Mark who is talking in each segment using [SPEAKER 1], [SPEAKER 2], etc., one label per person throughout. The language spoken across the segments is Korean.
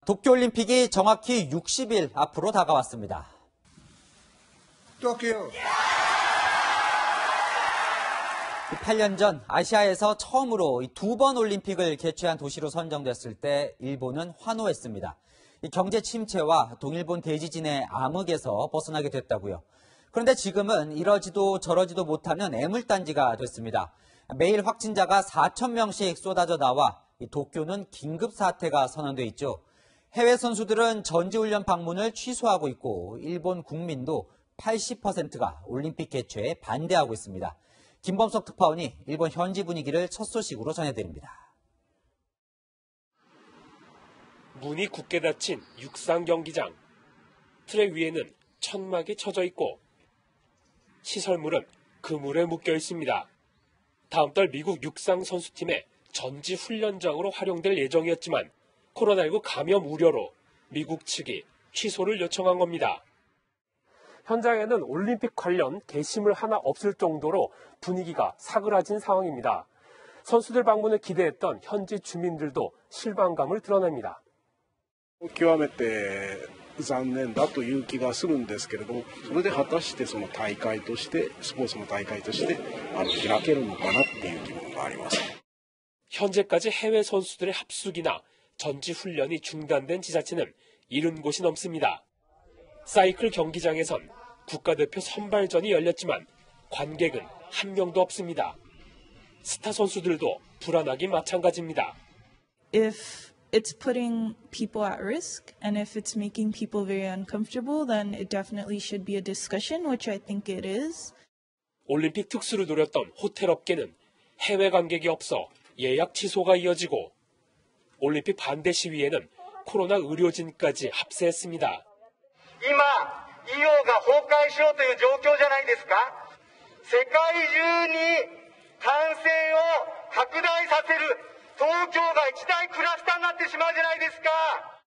[SPEAKER 1] 도쿄올림픽이 정확히 60일 앞으로 다가왔습니다.
[SPEAKER 2] 또 할게요.
[SPEAKER 1] 8년 전 아시아에서 처음으로 2번 올림픽을 개최한 도시로 선정됐을 때 일본은 환호했습니다. 경제 침체와 동일본 대지진의 암흑에서 벗어나게 됐다고요. 그런데 지금은 이러지도 저러지도 못하는 애물단지가 됐습니다. 매일 확진자가 4,000명씩 쏟아져 나와 도쿄는 긴급 사태가 선언돼 있죠. 해외 선수들은 전지훈련 방문을 취소하고 있고 일본 국민도 80%가 올림픽 개최에 반대하고 있습니다. 김범석 특파원이 일본 현지 분위기를 첫 소식으로 전해드립니다.
[SPEAKER 3] 문이 굳게 닫힌 육상 경기장. 트랙 위에는 천막이 쳐져 있고 시설물은 그물에 묶여 있습니다. 다음 달 미국 육상 선수팀의 전지 훈련장으로 활용될 예정이었지만 코로나19 감염 우려로 미국 측이 취소를 요청한 겁니다. 현장에는 올림픽 관련 게시물 하나 없을 정도로 분위기가 사그라진 상황입니다. 선수들 방문을 기대했던 현지 주민들도 실망감을 드러냅니다.
[SPEAKER 4] 極めて残念だという気がするんですけれども、それで果たしてその大会として、スポーツの大会として開けるのかなっていう疑問があります。 현재까지 해외 선수들의 합숙이나 전지 훈련이 중단된 지자체는 70곳이 넘습니다. 사이클 경기장에선 국가대표 선발전이 열렸지만 관객은 한 명도 없습니다. 스타 선수들도 불안하기 마찬가지입니다.
[SPEAKER 5] If it's putting people at risk and if it's making people very uncomfortable, then it definitely should be a discussion, which I think it is.
[SPEAKER 3] 올림픽 특수를 노렸던 호텔 업계는 해외 관객이 없어 예약 취소가 이어지고 올림픽 반대 시위에는 코로나 의료진까지 합세했습니다.
[SPEAKER 6] 今、医療が崩壊しようという状況じゃないですか。世界中に感染を拡大させる東京が一大クラスターになってしまうじゃないですか。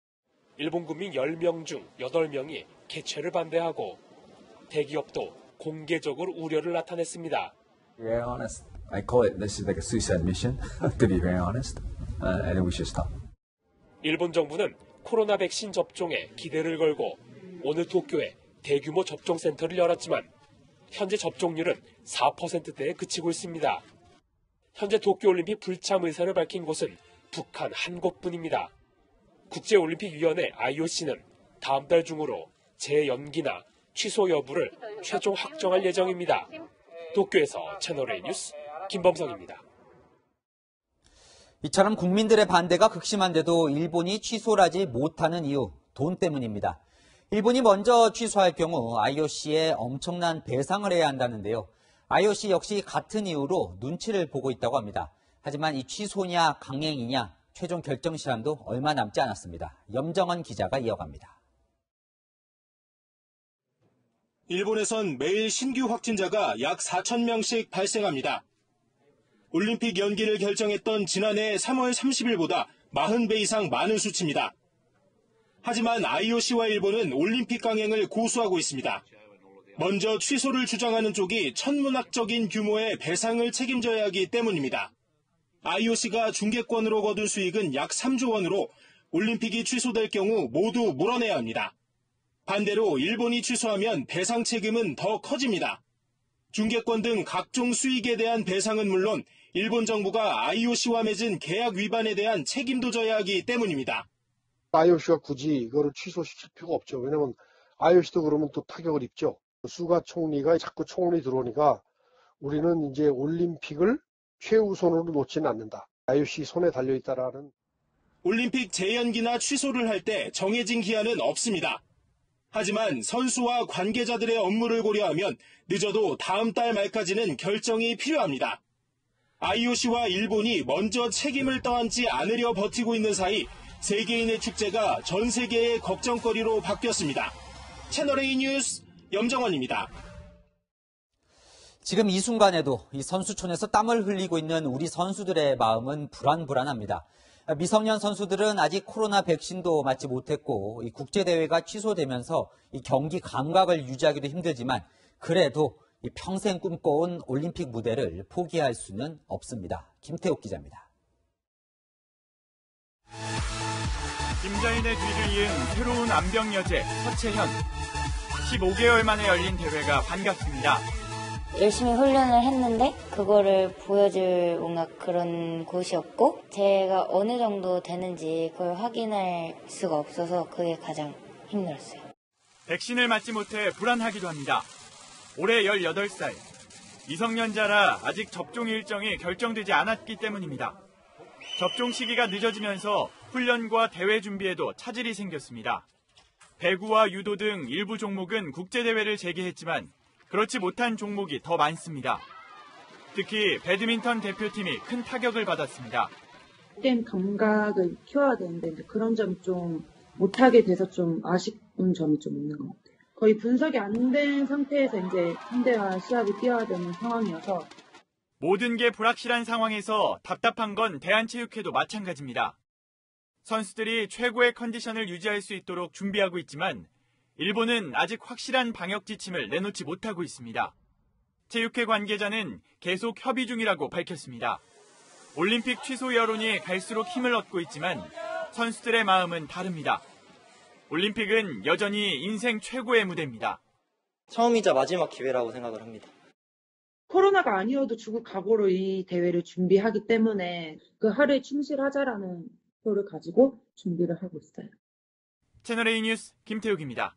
[SPEAKER 6] 일본 국민
[SPEAKER 3] 10명 중 8명이 개최를 반대하고 대기업도 공개적으로 우려를 나타냈습니다.
[SPEAKER 7] Very honest. I call it this is like a suicide mission. To be very honest, and we should stop.
[SPEAKER 3] 일본 정부는 코로나 백신 접종에 기대를 걸고 오늘 도쿄에 대규모 접종 센터를 열었지만 현재 접종률은 4%대에 그치고 있습니다. 현재 도쿄올림픽 불참 의사를 밝힌 곳은 북한 한 곳뿐입니다. 국제올림픽위원회 IOC는 다음 달 중으로 재연기나 취소 여부를 최종 확정할 예정입니다. 도쿄에서 채널A 뉴스 김범성입니다.
[SPEAKER 1] 이처럼 국민들의 반대가 극심한데도 일본이 취소를 하지 못하는 이유, 돈 때문입니다. 일본이 먼저 취소할 경우 IOC에 엄청난 배상을 해야 한다는데요. IOC 역시 같은 이유로 눈치를 보고 있다고 합니다. 하지만 이 취소냐 강행이냐 최종 결정 시한도 얼마 남지 않았습니다. 염정원 기자가 이어갑니다.
[SPEAKER 8] 일본에선 매일 신규 확진자가 약 4,000명씩 발생합니다. 올림픽 연기를 결정했던 지난해 3월 30일보다 40배 이상 많은 수치입니다. 하지만 IOC와 일본은 올림픽 강행을 고수하고 있습니다. 먼저 취소를 주장하는 쪽이 천문학적인 규모의 배상을 책임져야 하기 때문입니다. IOC가 중계권으로 거둔 수익은 약 3조 원으로 올림픽이 취소될 경우 모두 물어내야 합니다. 반대로 일본이 취소하면 배상 책임은 더 커집니다. 중계권 등 각종 수익에 대한 배상은 물론 일본 정부가 IOC와 맺은 계약 위반에 대한 책임도 져야 하기 때문입니다.
[SPEAKER 2] IOC가 굳이 이거를 취소시킬 필요가 없죠. 왜냐하면 IOC도 그러면 또 타격을 입죠. 수가 총리가 자꾸 총리 들어오니까 우리는 이제 올림픽을 최우선으로 놓지는 않는다. IOC 손에 달려있다라는.
[SPEAKER 8] 올림픽 재연기나 취소를 할 때 정해진 기한은 없습니다. 하지만 선수와 관계자들의 업무를 고려하면 늦어도 다음 달 말까지는 결정이 필요합니다. IOC와 일본이 먼저 책임을 떠안지 않으려 버티고 있는 사이 세계인의 축제가 전 세계의 걱정거리로 바뀌었습니다. 채널A 뉴스 염정원입니다.
[SPEAKER 1] 지금 이 순간에도 이 선수촌에서 땀을 흘리고 있는 우리 선수들의 마음은 불안합니다. 미성년 선수들은 아직 코로나 백신도 맞지 못했고 이 국제대회가 취소되면서 이 경기 감각을 유지하기도 힘들지만 그래도 이 평생 꿈꿔온 올림픽 무대를 포기할 수는 없습니다. 김태욱 기자입니다.
[SPEAKER 9] 김자인의 뒤를 이은 새로운 암병 여제 서채현. 15개월 만에 열린 대회가 반갑습니다.
[SPEAKER 10] 열심히 훈련을 했는데 그거를 보여줄 뭔가 그런 곳이었고 제가 어느 정도 되는지 그걸 확인할 수가 없어서 그게 가장 힘들었어요.
[SPEAKER 9] 백신을 맞지 못해 불안하기도 합니다. 올해 18살. 미성년자라 아직 접종 일정이 결정되지 않았기 때문입니다. 접종 시기가 늦어지면서 훈련과 대회 준비에도 차질이 생겼습니다. 배구와 유도 등 일부 종목은 국제대회를 재개했지만 그렇지 못한 종목이 더 많습니다. 특히 배드민턴 대표팀이 큰 타격을 받았습니다.
[SPEAKER 11] 게임 감각을 키워야 되는데 이제 그런 점이 좀 못하게 돼서 좀 아쉬운 점이 좀 있는 것 같아요. 거의 분석이 안 된 상태에서 이제 상대와 시합을 뛰어야 되는 상황이어서
[SPEAKER 9] 모든 게 불확실한 상황에서 답답한 건 대한체육회도 마찬가지입니다. 선수들이 최고의 컨디션을 유지할 수 있도록 준비하고 있지만 일본은 아직 확실한 방역 지침을 내놓지 못하고 있습니다. 체육회 관계자는 계속 협의 중이라고 밝혔습니다. 올림픽 취소 여론이 갈수록 힘을 얻고 있지만 선수들의 마음은 다릅니다. 올림픽은 여전히 인생 최고의 무대입니다.
[SPEAKER 12] 처음이자 마지막 기회라고 생각을 합니다.
[SPEAKER 11] 코로나가 아니어도 죽을 각오로 이 대회를 준비하기 때문에 그 하루에 충실하자라는 표를 가지고 준비를 하고 있어요.
[SPEAKER 9] 채널A 뉴스 김태욱입니다.